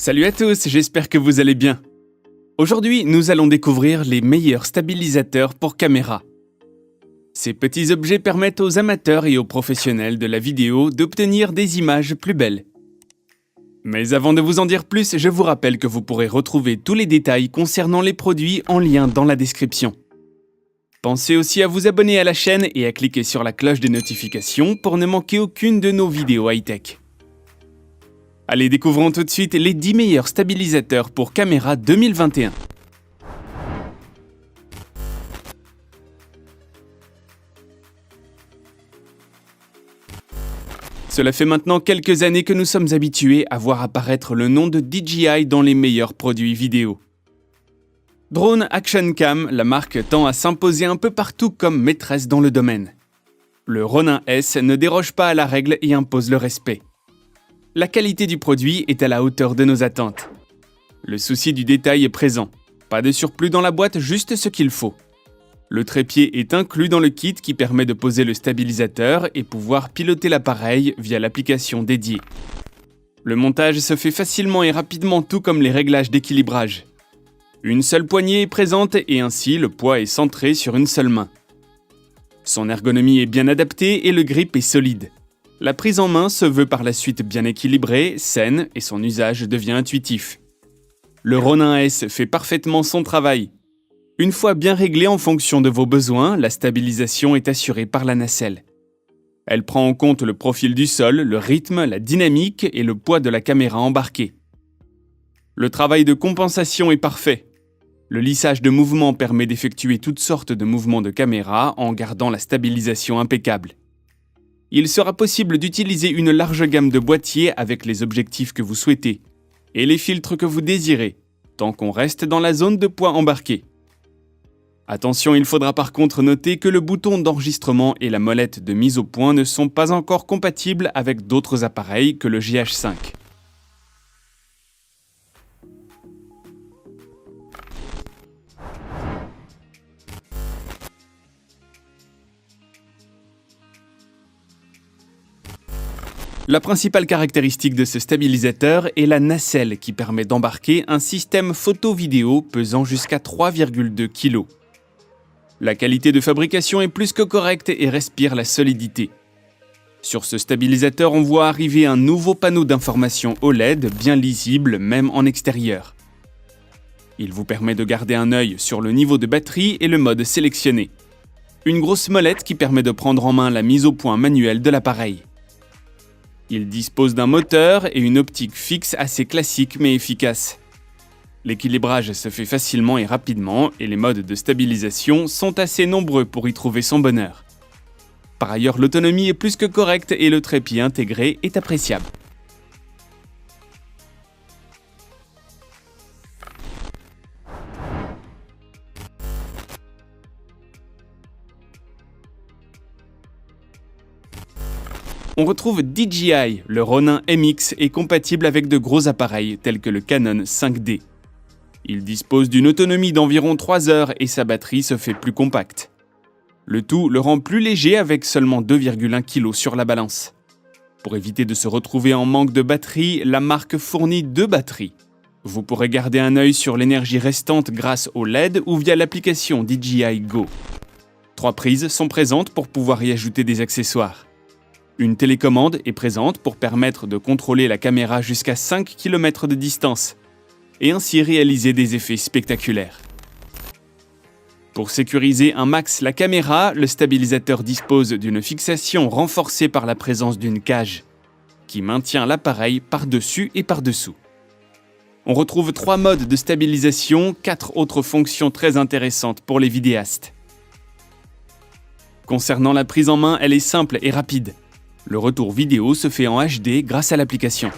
Salut à tous, j'espère que vous allez bien. Aujourd'hui, nous allons découvrir les meilleurs stabilisateurs pour caméra. Ces petits objets permettent aux amateurs et aux professionnels de la vidéo d'obtenir des images plus belles. Mais avant de vous en dire plus, je vous rappelle que vous pourrez retrouver tous les détails concernant les produits en lien dans la description. Pensez aussi à vous abonner à la chaîne et à cliquer sur la cloche des notifications pour ne manquer aucune de nos vidéos high-tech. Allez, découvrons tout de suite les 10 meilleurs stabilisateurs pour caméra 2021. Cela fait maintenant quelques années que nous sommes habitués à voir apparaître le nom de DJI dans les meilleurs produits vidéo. Drone Action Cam, la marque tend à s'imposer un peu partout comme maîtresse dans le domaine. Le Ronin S ne déroge pas à la règle et impose le respect. La qualité du produit est à la hauteur de nos attentes. Le souci du détail est présent. Pas de surplus dans la boîte, juste ce qu'il faut. Le trépied est inclus dans le kit qui permet de poser le stabilisateur et pouvoir piloter l'appareil via l'application dédiée. Le montage se fait facilement et rapidement, tout comme les réglages d'équilibrage. Une seule poignée est présente et ainsi le poids est centré sur une seule main. Son ergonomie est bien adaptée et le grip est solide. La prise en main se veut par la suite bien équilibrée, saine et son usage devient intuitif. Le Ronin S fait parfaitement son travail. Une fois bien réglée en fonction de vos besoins, la stabilisation est assurée par la nacelle. Elle prend en compte le profil du sol, le rythme, la dynamique et le poids de la caméra embarquée. Le travail de compensation est parfait. Le lissage de mouvement permet d'effectuer toutes sortes de mouvements de caméra en gardant la stabilisation impeccable. Il sera possible d'utiliser une large gamme de boîtiers avec les objectifs que vous souhaitez et les filtres que vous désirez, tant qu'on reste dans la zone de poids embarquée. Attention, il faudra par contre noter que le bouton d'enregistrement et la molette de mise au point ne sont pas encore compatibles avec d'autres appareils que le GH5. La principale caractéristique de ce stabilisateur est la nacelle qui permet d'embarquer un système photo-vidéo pesant jusqu'à 3,2 kg. La qualité de fabrication est plus que correcte et respire la solidité. Sur ce stabilisateur, on voit arriver un nouveau panneau d'information OLED bien lisible même en extérieur. Il vous permet de garder un œil sur le niveau de batterie et le mode sélectionné. Une grosse molette qui permet de prendre en main la mise au point manuelle de l'appareil. Il dispose d'un moteur et une optique fixe assez classique mais efficace. L'équilibrage se fait facilement et rapidement et les modes de stabilisation sont assez nombreux pour y trouver son bonheur. Par ailleurs, l'autonomie est plus que correcte et le trépied intégré est appréciable. On retrouve DJI, le Ronin MX est compatible avec de gros appareils tels que le Canon 5D. Il dispose d'une autonomie d'environ 3 heures et sa batterie se fait plus compacte. Le tout le rend plus léger avec seulement 2,1 kg sur la balance. Pour éviter de se retrouver en manque de batterie, la marque fournit 2 batteries. Vous pourrez garder un œil sur l'énergie restante grâce au LED ou via l'application DJI Go. 3 prises sont présentes pour pouvoir y ajouter des accessoires. Une télécommande est présente pour permettre de contrôler la caméra jusqu'à 5 km de distance et ainsi réaliser des effets spectaculaires. Pour sécuriser un max la caméra, le stabilisateur dispose d'une fixation renforcée par la présence d'une cage qui maintient l'appareil par-dessus et par-dessous. On retrouve 3 modes de stabilisation, 4 autres fonctions très intéressantes pour les vidéastes. Concernant la prise en main, elle est simple et rapide. Le retour vidéo se fait en HD grâce à l'application.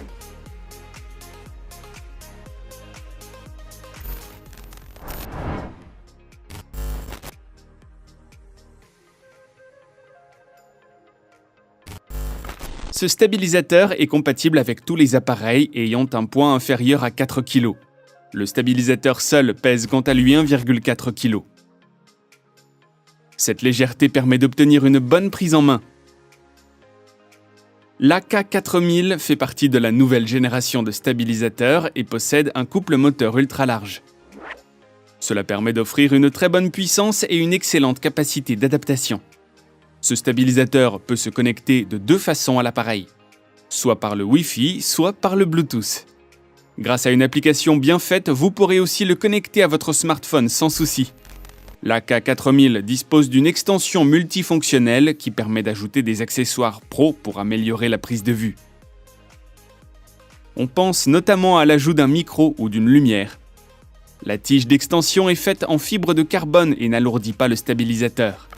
Ce stabilisateur est compatible avec tous les appareils ayant un poids inférieur à 4 kg. Le stabilisateur seul pèse quant à lui 1,4 kg. Cette légèreté permet d'obtenir une bonne prise en main. L'AK4000 fait partie de la nouvelle génération de stabilisateurs et possède un couple moteur ultra large. Cela permet d'offrir une très bonne puissance et une excellente capacité d'adaptation. Ce stabilisateur peut se connecter de deux façons à l'appareil, soit par le Wi-Fi, soit par le Bluetooth. Grâce à une application bien faite, vous pourrez aussi le connecter à votre smartphone sans souci. L'AK4000 dispose d'une extension multifonctionnelle qui permet d'ajouter des accessoires pro pour améliorer la prise de vue. On pense notamment à l'ajout d'un micro ou d'une lumière. La tige d'extension est faite en fibre de carbone et n'alourdit pas le stabilisateur.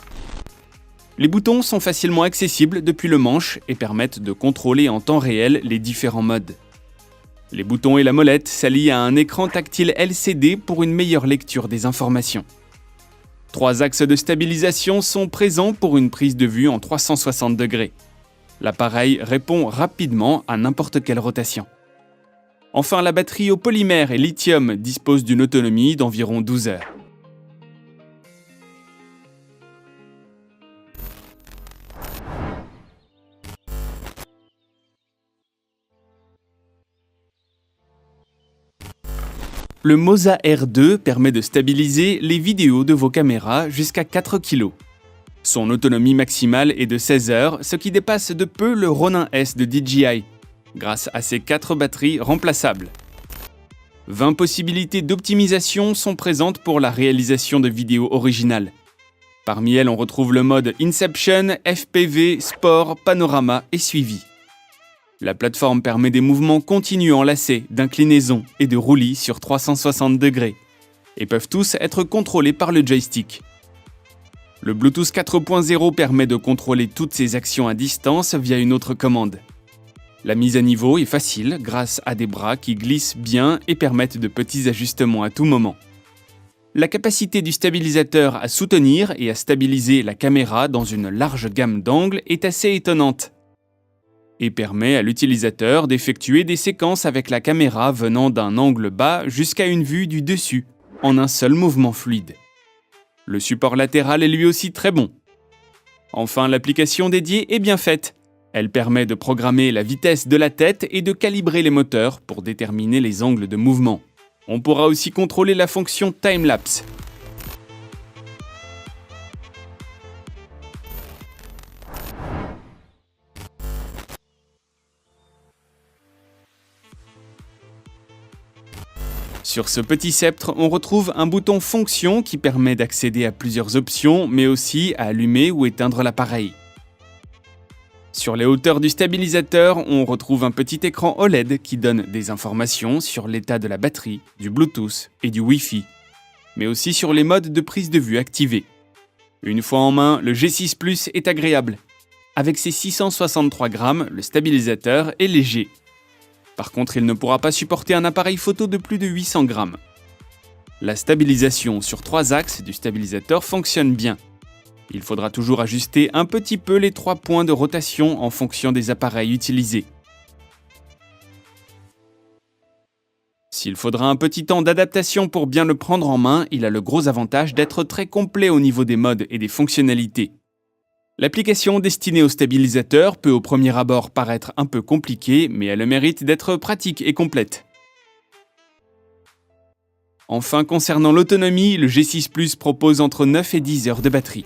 Les boutons sont facilement accessibles depuis le manche et permettent de contrôler en temps réel les différents modes. Les boutons et la molette s'allient à un écran tactile LCD pour une meilleure lecture des informations. 3 axes de stabilisation sont présents pour une prise de vue en 360 degrés. L'appareil répond rapidement à n'importe quelle rotation. Enfin, la batterie au polymère et lithium dispose d'une autonomie d'environ 12 heures. Le Moza R2 permet de stabiliser les vidéos de vos caméras jusqu'à 4 kg. Son autonomie maximale est de 16 heures, ce qui dépasse de peu le Ronin S de DJI, grâce à ses 4 batteries remplaçables. 20 possibilités d'optimisation sont présentes pour la réalisation de vidéos originales. Parmi elles, on retrouve le mode Inception, FPV, Sport, Panorama et Suivi. La plateforme permet des mouvements continus enlacés, d'inclinaison et de roulis sur 360 degrés, et peuvent tous être contrôlés par le joystick. Le Bluetooth 4.0 permet de contrôler toutes ces actions à distance via une autre commande. La mise à niveau est facile grâce à des bras qui glissent bien et permettent de petits ajustements à tout moment. La capacité du stabilisateur à soutenir et à stabiliser la caméra dans une large gamme d'angles est assez étonnante, et permet à l'utilisateur d'effectuer des séquences avec la caméra venant d'un angle bas jusqu'à une vue du dessus, en un seul mouvement fluide. Le support latéral est lui aussi très bon. Enfin, l'application dédiée est bien faite. Elle permet de programmer la vitesse de la tête et de calibrer les moteurs pour déterminer les angles de mouvement. On pourra aussi contrôler la fonction time-lapse. Sur ce petit sceptre, on retrouve un bouton fonction qui permet d'accéder à plusieurs options, mais aussi à allumer ou éteindre l'appareil. Sur les hauteurs du stabilisateur, on retrouve un petit écran OLED qui donne des informations sur l'état de la batterie, du Bluetooth et du Wi-Fi, mais aussi sur les modes de prise de vue activés. Une fois en main, le G6 Plus est agréable. Avec ses 663 grammes, le stabilisateur est léger. Par contre, il ne pourra pas supporter un appareil photo de plus de 800 grammes. La stabilisation sur 3 axes du stabilisateur fonctionne bien. Il faudra toujours ajuster un petit peu les 3 points de rotation en fonction des appareils utilisés. S'il faudra un petit temps d'adaptation pour bien le prendre en main, il a le gros avantage d'être très complet au niveau des modes et des fonctionnalités. L'application destinée au stabilisateur peut au premier abord paraître un peu compliquée, mais elle a le mérite d'être pratique et complète. Enfin, concernant l'autonomie, le G6 Plus propose entre 9 et 10 heures de batterie.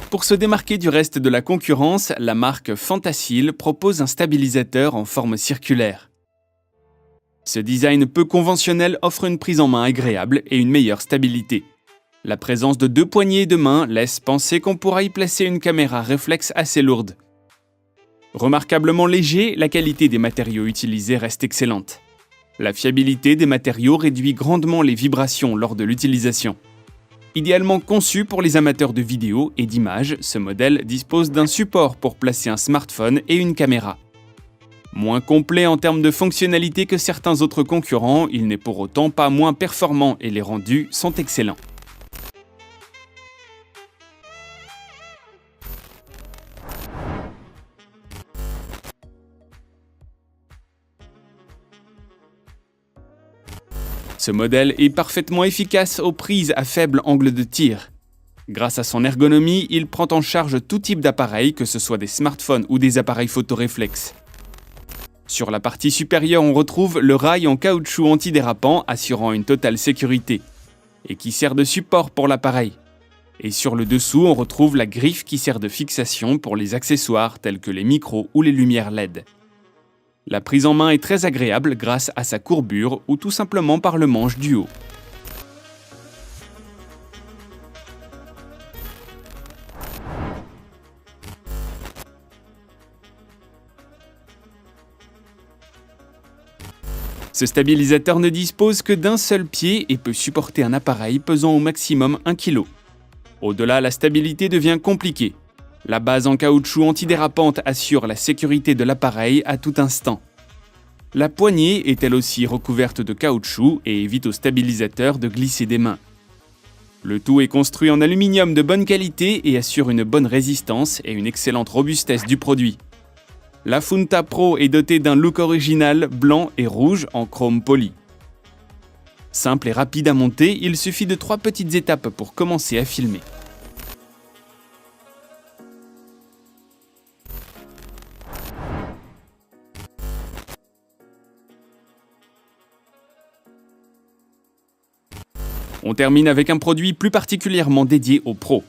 Pour se démarquer du reste de la concurrence, la marque Fantasil propose un stabilisateur en forme circulaire. Ce design peu conventionnel offre une prise en main agréable et une meilleure stabilité. La présence de 2 poignées de main laisse penser qu'on pourra y placer une caméra réflexe assez lourde. Remarquablement léger, la qualité des matériaux utilisés reste excellente. La fiabilité des matériaux réduit grandement les vibrations lors de l'utilisation. Idéalement conçu pour les amateurs de vidéos et d'images, ce modèle dispose d'un support pour placer un smartphone et une caméra. Moins complet en termes de fonctionnalités que certains autres concurrents, il n'est pour autant pas moins performant et les rendus sont excellents. Ce modèle est parfaitement efficace aux prises à faible angle de tir. Grâce à son ergonomie, il prend en charge tout type d'appareil, que ce soit des smartphones ou des appareils photoréflexes. Sur la partie supérieure, on retrouve le rail en caoutchouc antidérapant assurant une totale sécurité et qui sert de support pour l'appareil. Et sur le dessous, on retrouve la griffe qui sert de fixation pour les accessoires tels que les micros ou les lumières LED. La prise en main est très agréable grâce à sa courbure ou tout simplement par le manche du haut. Ce stabilisateur ne dispose que d'un seul pied et peut supporter un appareil pesant au maximum 1 kg. Au-delà, la stabilité devient compliquée. La base en caoutchouc antidérapante assure la sécurité de l'appareil à tout instant. La poignée est elle aussi recouverte de caoutchouc et évite au stabilisateur de glisser des mains. Le tout est construit en aluminium de bonne qualité et assure une bonne résistance et une excellente robustesse du produit. La Funta Pro est dotée d'un look original blanc et rouge en chrome poli. Simple et rapide à monter, il suffit de 3 petites étapes pour commencer à filmer. On termine avec un produit plus particulièrement dédié aux pros.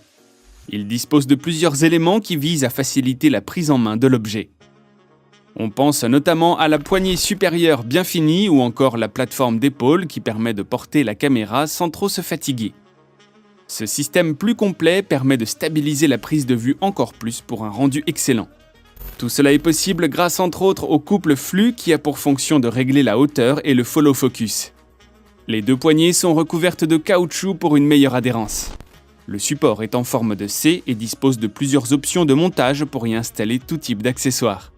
Il dispose de plusieurs éléments qui visent à faciliter la prise en main de l'objet. On pense notamment à la poignée supérieure bien finie ou encore la plateforme d'épaule qui permet de porter la caméra sans trop se fatiguer. Ce système plus complet permet de stabiliser la prise de vue encore plus pour un rendu excellent. Tout cela est possible grâce entre autres au couple flux qui a pour fonction de régler la hauteur et le follow focus. Les 2 poignées sont recouvertes de caoutchouc pour une meilleure adhérence. Le support est en forme de C et dispose de plusieurs options de montage pour y installer tout type d'accessoires.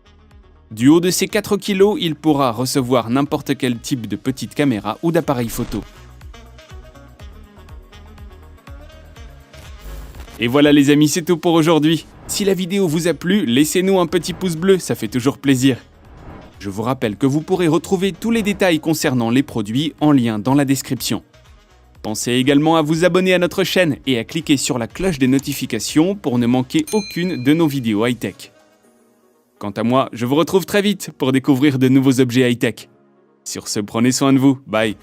Du haut de ses 4 kg, il pourra recevoir n'importe quel type de petite caméra ou d'appareil photo. Et voilà les amis, c'est tout pour aujourd'hui. Si la vidéo vous a plu, laissez-nous un petit pouce bleu, ça fait toujours plaisir. Je vous rappelle que vous pourrez retrouver tous les détails concernant les produits en lien dans la description. Pensez également à vous abonner à notre chaîne et à cliquer sur la cloche des notifications pour ne manquer aucune de nos vidéos high-tech. Quant à moi, je vous retrouve très vite pour découvrir de nouveaux objets high-tech. Sur ce, prenez soin de vous. Bye.